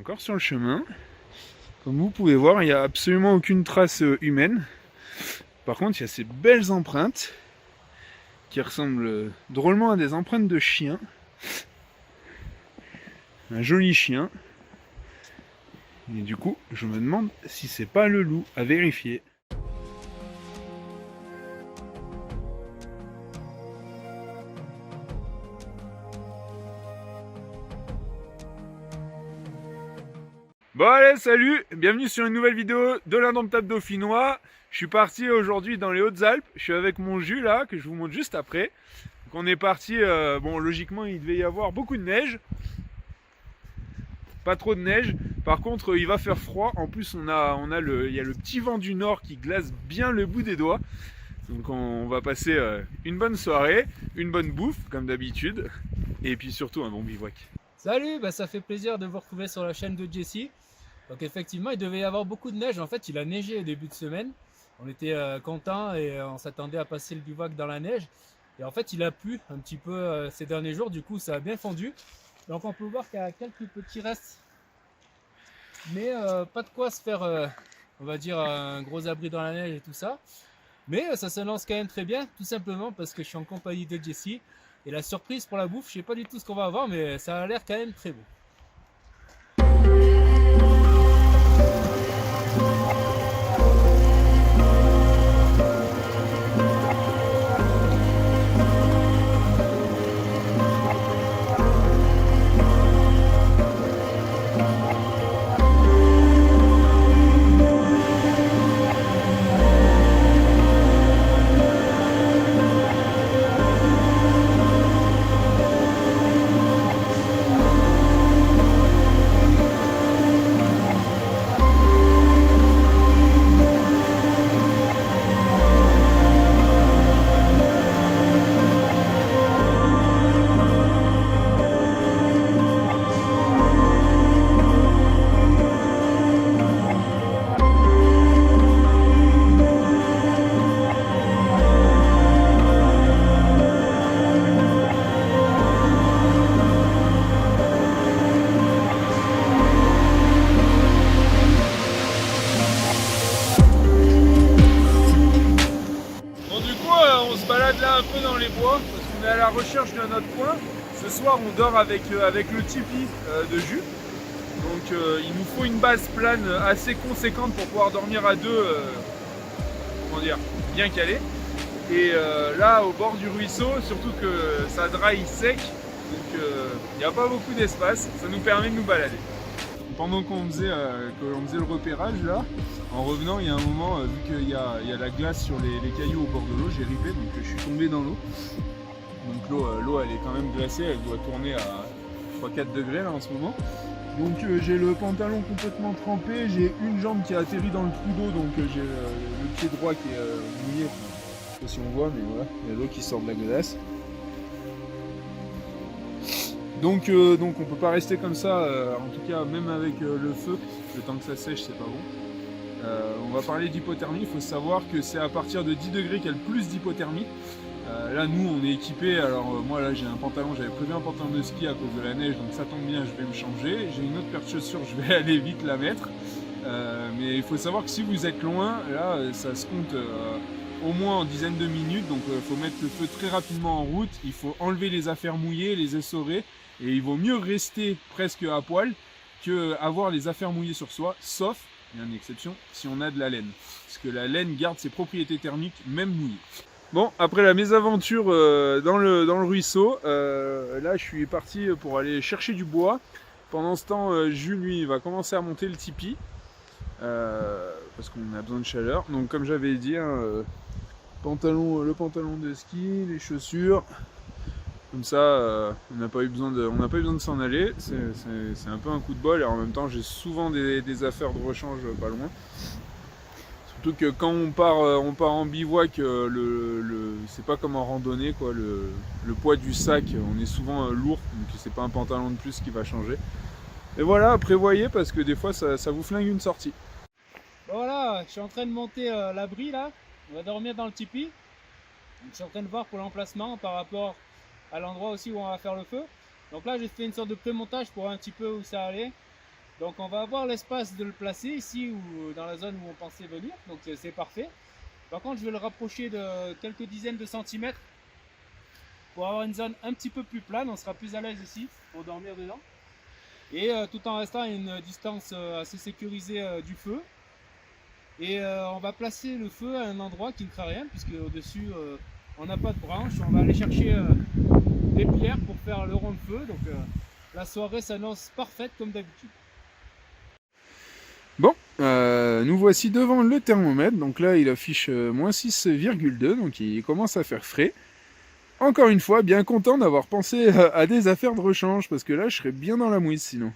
encore sur le chemin. Comme vous pouvez voir, il n'y a absolument aucune trace humaine. Par contre, il y a ces belles empreintes qui ressemblent drôlement à des empreintes de chiens. Un joli chien. Et du coup, je me demande si c'est pas le loup, à vérifier. Bon allez, salut, bienvenue sur une nouvelle vidéo de l'Indomptable Dauphinois. Je suis parti aujourd'hui dans les Hautes-Alpes, je suis avec mon jus là, que je vous montre juste après. Donc on est parti, bon logiquement il devait y avoir beaucoup de neige. Pas trop de neige, par contre il va faire froid, en plus il y a le petit vent du nord qui glace bien le bout des doigts. Donc on va passer une bonne soirée, une bonne bouffe comme d'habitude, et puis surtout un bon bivouac. Salut, ça fait plaisir de vous retrouver sur la chaîne de Jesse. Donc effectivement, il devait y avoir beaucoup de neige. En fait, il a neigé au début de semaine. On était contents et on s'attendait à passer le bivouac dans la neige. Et en fait, il a plu un petit peu ces derniers jours. Du coup, ça a bien fondu. Donc on peut voir qu'il y a quelques petits restes. Mais pas de quoi se faire, on va dire, un gros abri dans la neige et tout ça. Mais ça s'annonce quand même très bien, tout simplement parce que je suis en compagnie de Jesse. Et la surprise pour la bouffe, je sais pas du tout ce qu'on va avoir, mais ça a l'air quand même très beau. On se balade là un peu dans les bois parce qu'on est à la recherche de notre coin. Ce soir on dort avec le tipi de jus. Donc il nous faut une base plane assez conséquente pour pouvoir dormir à deux, comment dire, bien calé. Et là au bord du ruisseau, surtout que ça draille sec, donc il n'y a pas beaucoup d'espace, ça nous permet de nous balader. Pendant qu'on faisait le repérage là, en revenant, il y a un moment, vu qu'il y a la glace sur les cailloux au bord de l'eau, j'ai ripé, donc je suis tombé dans l'eau. Donc l'eau elle est quand même glacée, elle doit tourner à 3-4 degrés là en ce moment. Donc j'ai le pantalon complètement trempé, j'ai une jambe qui a atterri dans le trou d'eau, donc j'ai le pied droit qui est mouillé. Je sais pas si on voit, mais voilà, il y a l'eau qui sort de la glace. Donc on peut pas rester comme ça, en tout cas même avec le feu, le temps que ça sèche c'est pas bon. On va parler d'hypothermie, il faut savoir que c'est à partir de 10 degrés qu'il y a le plus d'hypothermie. Là nous on est équipé, alors moi là j'ai un pantalon, j'avais prévu un pantalon de ski à cause de la neige, donc ça tombe bien, je vais me changer. J'ai une autre paire de chaussures, je vais aller vite la mettre. Mais il faut savoir que si vous êtes loin, là ça se compte au moins en dizaines de minutes, donc il faut mettre le feu très rapidement en route, il faut enlever les affaires mouillées, les essorer, et il vaut mieux rester presque à poil que avoir les affaires mouillées sur soi, sauf, il y a une exception, si on a de la laine, parce que la laine garde ses propriétés thermiques même mouillée. Bon, après la mésaventure dans le ruisseau, là je suis parti pour aller chercher du bois. Pendant ce temps, Jules lui va commencer à monter le tipi, parce qu'on a besoin de chaleur. Donc comme j'avais dit, le pantalon de ski, les chaussures, comme ça on n'a pas eu besoin de s'en aller. C'est un peu un coup de bol, et en même temps j'ai souvent des affaires de rechange pas loin. Surtout que quand on part en bivouac, c'est pas comme en randonnée, quoi. Le poids du sac, on est souvent lourd, donc c'est pas un pantalon de plus qui va changer. Et voilà, prévoyez parce que des fois ça vous flingue une sortie. Bon, voilà, je suis en train de monter l'abri là. On va dormir dans le tipi. Donc, je suis en train de voir pour l'emplacement par rapport à l'endroit aussi où on va faire le feu. Donc là j'ai fait une sorte de pré-montage pour voir un petit peu où ça allait. Donc on va avoir l'espace de le placer ici ou dans la zone où on pensait venir, donc c'est parfait. Par contre je vais le rapprocher de quelques dizaines de centimètres pour avoir une zone un petit peu plus plane, on sera plus à l'aise ici pour dormir dedans. Et tout en restant à une distance assez sécurisée du feu. Et on va placer le feu à un endroit qui ne craint rien, puisque au-dessus on n'a pas de branches. On va aller chercher des pierres pour faire le rond de feu. Donc la soirée s'annonce parfaite comme d'habitude. Bon, nous voici devant le thermomètre. Donc là, il affiche moins 6,2, donc il commence à faire frais. Encore une fois, bien content d'avoir pensé à des affaires de rechange, parce que là, je serais bien dans la mouise sinon.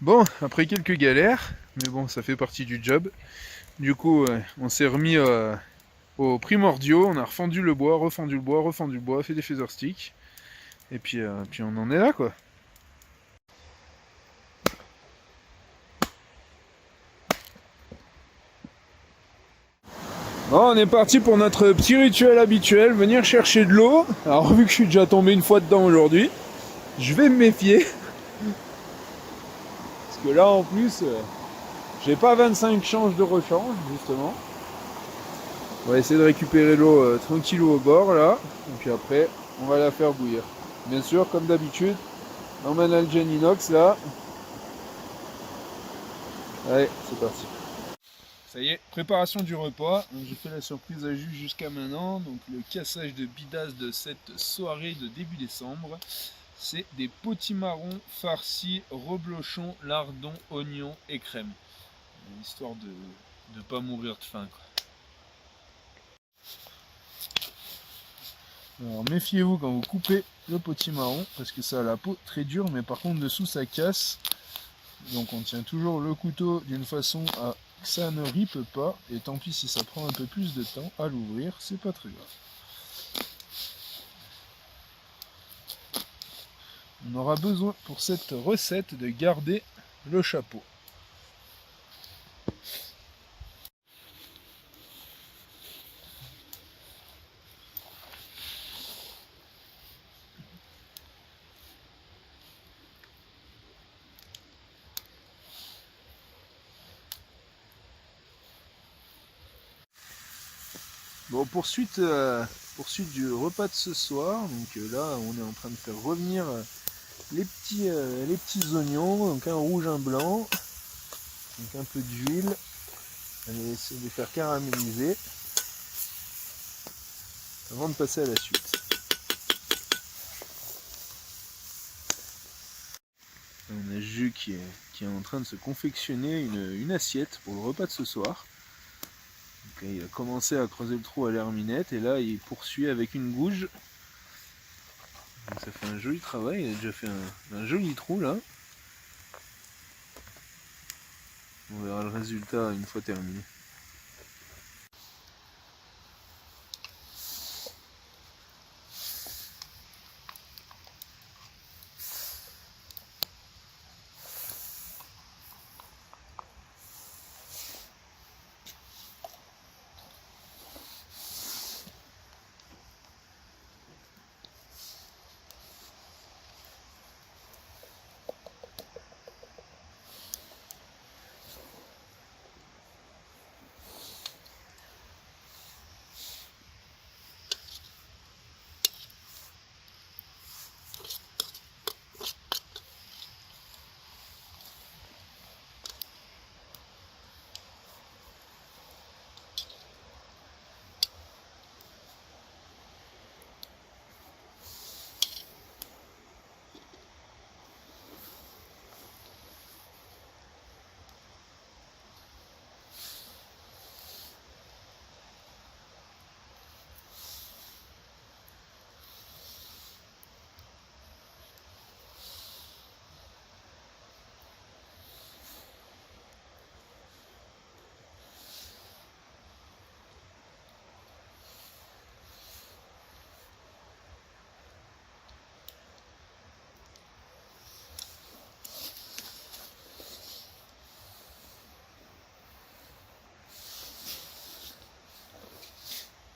Bon, après quelques galères, mais bon, ça fait partie du job. Du coup, on s'est remis aux primordiaux, on a refendu le bois, refendu le bois, fait des feather sticks. Et puis on en est là, quoi. Bon, on est parti pour notre petit rituel habituel, venir chercher de l'eau. Alors vu que je suis déjà tombé une fois dedans aujourd'hui, je vais me méfier. Parce que là en plus, j'ai pas 25 changes de rechange justement. On va essayer de récupérer l'eau tranquillou au bord là. Et puis après, on va la faire bouillir. Bien sûr, comme d'habitude, dans ma Nalgene inox là. Allez, c'est parti. Ça y est, préparation du repas. J'ai fait la surprise à Jus jusqu'à maintenant. Donc le cassage de bidas de cette soirée de début décembre, c'est des potimarrons farcis, reblochon, lardons, oignons et crème. Histoire de pas mourir de faim, quoi. Alors méfiez-vous quand vous coupez le potimarron parce que ça a la peau très dure, mais par contre dessous ça casse. Donc on tient toujours le couteau d'une façon à que ça ne ripe pas, et tant pis si ça prend un peu plus de temps à l'ouvrir, c'est pas très grave. On aura besoin pour cette recette de garder le chapeau. Bon, poursuite du repas de ce soir. Donc là, on est en train de faire revenir les petits oignons, donc un rouge, un blanc, donc un peu d'huile. On va essayer de les faire caraméliser avant de passer à la suite. On a Jus qui est en train de se confectionner une assiette pour le repas de ce soir. Donc, il a commencé à creuser le trou à l'herminette et là il poursuit avec une gouge. Donc, ça fait un joli travail, il a déjà fait un joli trou là. On verra le résultat une fois terminé.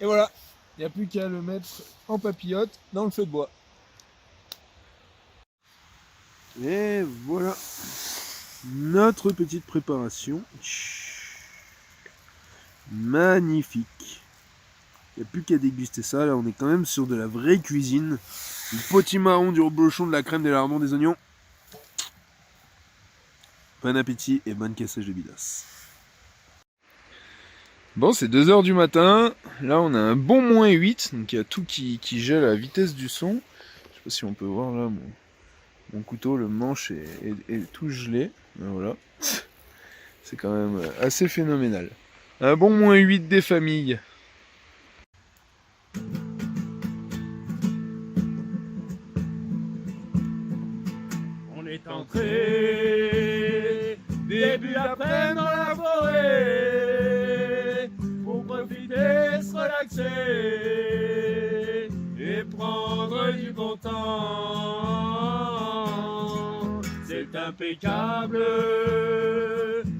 Et voilà, il n'y a plus qu'à le mettre en papillote dans le feu de bois. Et voilà notre petite préparation. Magnifique. Il n'y a plus qu'à déguster ça. Là, on est quand même sur de la vraie cuisine. Du potimarron, du reblochon, de la crème, des lardons, des oignons. Bon appétit et bonne cassage de bidas. Bon, c'est 2 h du matin. Là, on a un bon -8. Donc, il y a tout qui gèle à la vitesse du son. Je sais pas si on peut voir là mon couteau, le manche est tout gelé. Voilà. C'est quand même assez phénoménal. Un bon -8 des familles. On est entré début d'après dans la forêt pour profiter, se relaxer et prendre du bon temps. C'est impeccable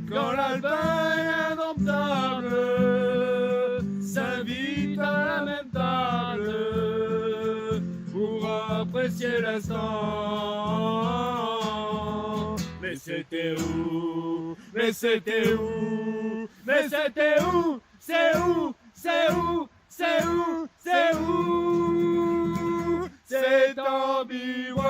quand l'albin indomptable s'invite à la même table pour apprécier l'instant. Mais c'était où? Mais c'était où? Mais c'était où? C'est où? C'est où? C'est où? C'est où? C'est en bivouac,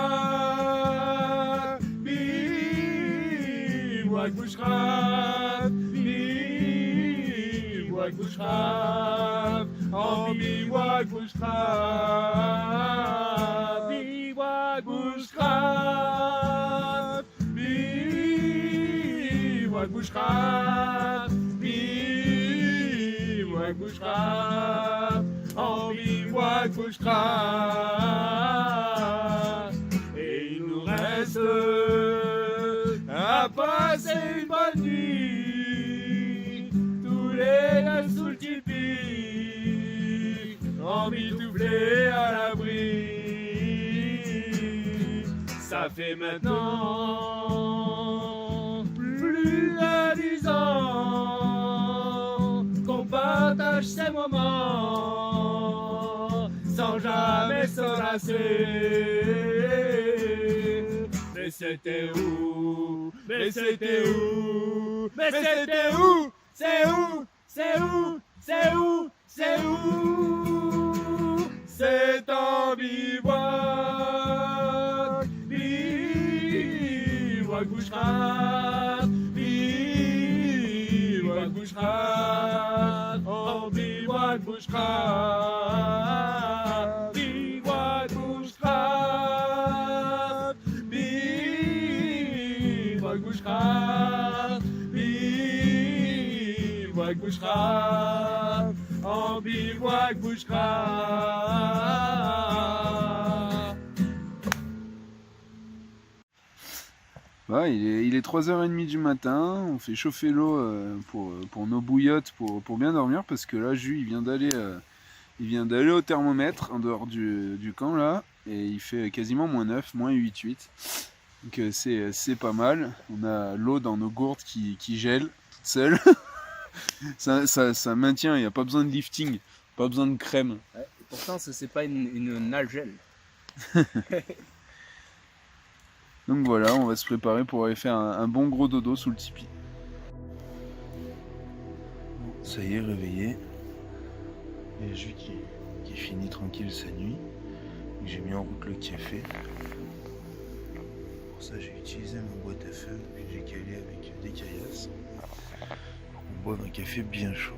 bivouac Boucherave, bivouac Boucherave, en bivouac Boucherave, bivouac Boucherave, bivouac Boucherave, bivouac Boucherave, en bivouac Boucherave. Et il nous reste à passer une bonne nuit, tous les gars sous le tipi, emmitouflés à l'abri. Ça fait maintenant plus de 10 ans qu'on partage ces moments sans jamais se lasser. Mais c'était où? Mais c'était où? Mais c'était où? C'est où? C'est où? C'est où? C'est où? C'est en bivouac, bivouac Boucherave, bivouac Boucherave, en bivouac Boucherave, bivouac Boucherave, bivouac Boucherave, bivouac Boucherave, en bivouac Boucherave. Ouais, il est 3h30 du matin, on fait chauffer l'eau pour nos bouillottes pour bien dormir parce que là Jus il vient d'aller au thermomètre en dehors du camp là et il fait quasiment -9, -8. Donc c'est pas mal, on a l'eau dans nos gourdes qui gèle toute seule. ça maintient, il n'y a pas besoin de lifting, pas besoin de crème. Ouais, et pourtant c'est pas une nagelle. Donc voilà, on va se préparer pour aller faire un bon gros dodo sous le tipi. Bon, ça y est, réveillé. Et Jus qui finit tranquille sa nuit. J'ai mis en route le café. Pour ça, j'ai utilisé ma boîte à feu que j'ai calé avec des caillasses. Pour qu'on boive un café bien chaud.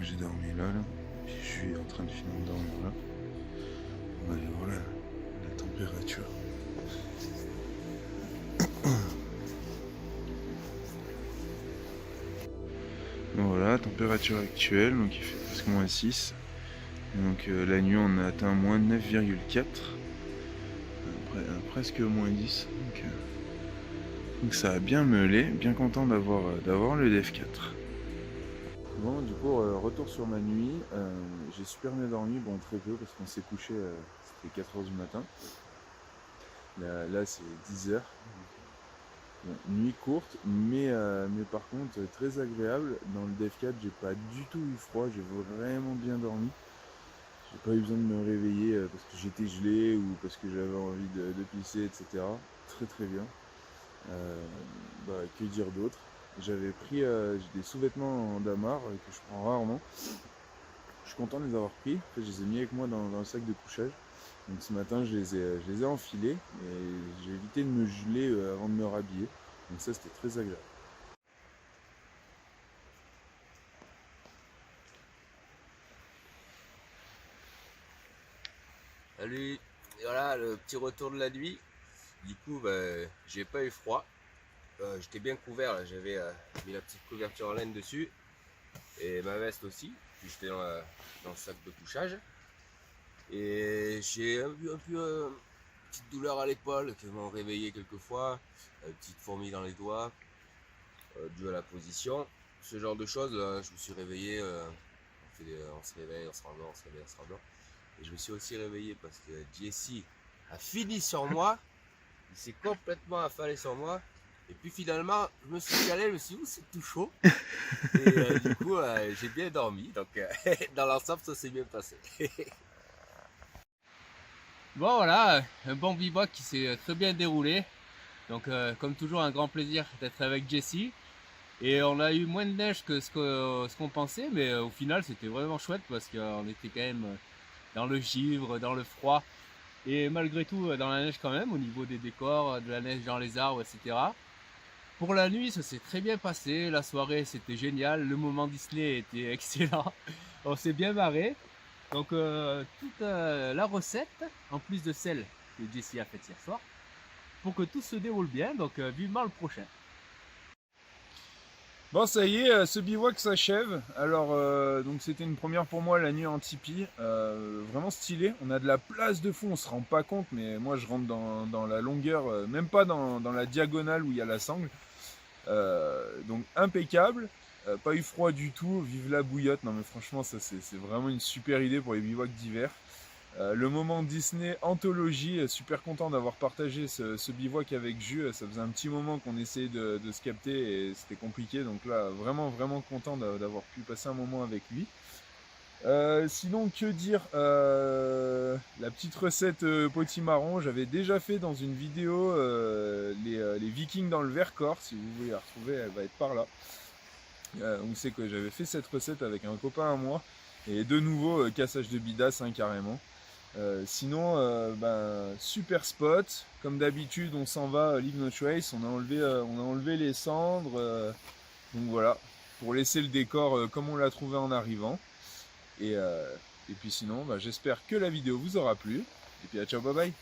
J'ai dormi là, puis je suis en train de finir de dormir là. On va aller voir la température. Voilà, température actuelle, donc il fait presque -6. Donc la nuit on a atteint -9,4. Presque -10. Donc ça a bien meulé, bien content d'avoir le DF4. Bon, du coup, retour sur ma nuit. J'ai super bien dormi, bon, très peu, parce qu'on s'est couché, c'était 4 h du matin. Là c'est 10 h. Bon, nuit courte, mais par contre très agréable. Dans le Dev 4, j'ai pas du tout eu froid, j'ai vraiment bien dormi. J'ai pas eu besoin de me réveiller parce que j'étais gelé ou parce que j'avais envie de pisser, etc. Très très bien. Que dire d'autre? J'avais pris j'ai des sous-vêtements en damar que je prends rarement. Je suis content de les avoir pris. En fait, je les ai mis avec moi dans le sac de couchage. Donc ce matin, je les ai enfilés et j'ai évité de me geler avant de me rhabiller. Donc ça, c'était très agréable. Salut, et voilà le petit retour de la nuit. Du coup, j'ai pas eu froid. J'étais bien couvert là, j'avais mis la petite couverture en laine dessus et ma veste aussi. Puis j'étais dans le sac de couchage. Et j'ai eu un peu une petite douleur à l'épaule qui m'a réveillé quelquefois, une petite fourmi dans les doigts, due à la position. Ce genre de choses, je me suis réveillé, on se réveille, on se rendort, on se réveille, on se rendort. Et je me suis aussi réveillé parce que Jesse a fini sur moi. Il s'est complètement affalé sur moi. Et puis finalement, je me suis calé, je me suis dit, c'est tout chaud. Et du coup, j'ai bien dormi. Donc, dans l'ensemble, ça s'est bien passé. Bon voilà, un bon bivouac qui s'est très bien déroulé. Donc comme toujours, un grand plaisir d'être avec Jesse. Et on a eu moins de neige que ce qu'on pensait, mais au final c'était vraiment chouette parce qu'on était quand même dans le givre, dans le froid. Et malgré tout dans la neige quand même, au niveau des décors, de la neige dans les arbres, etc. Pour la nuit, ça s'est très bien passé, la soirée c'était génial, le moment Disney était excellent, on s'est bien marré. Donc toute la recette, en plus de celle que Jesse a faite hier soir, pour que tout se déroule bien, donc vivement le prochain. Bon, ça y est, ce bivouac s'achève. Alors, donc c'était une première pour moi, la nuit en tipi. Vraiment stylé. On a de la place de fou, on se rend pas compte, mais moi je rentre dans la longueur, même pas dans la diagonale où il y a la sangle. Donc impeccable. Pas eu froid du tout, vive la bouillotte. Non mais franchement, ça c'est vraiment une super idée pour les bivouacs d'hiver. Le moment Disney anthologie, super content d'avoir partagé ce bivouac avec Jus. Ça faisait un petit moment qu'on essayait de se capter et c'était compliqué. Donc là, vraiment, vraiment content d'avoir pu passer un moment avec lui. Sinon, que dire, la petite recette potimarron, j'avais déjà fait dans une vidéo les Vikings dans le Vercors. Si vous voulez la retrouver, elle va être par là. On sait que j'avais fait cette recette avec un copain à moi. Et de nouveau, cassage de bidasse, hein, carrément. Sinon, super spot. Comme d'habitude, on s'en va, leave no trace. On a enlevé les cendres. Donc voilà, pour laisser le décor comme on l'a trouvé en arrivant. Et puis sinon, j'espère que la vidéo vous aura plu. Et puis à ciao, bye bye.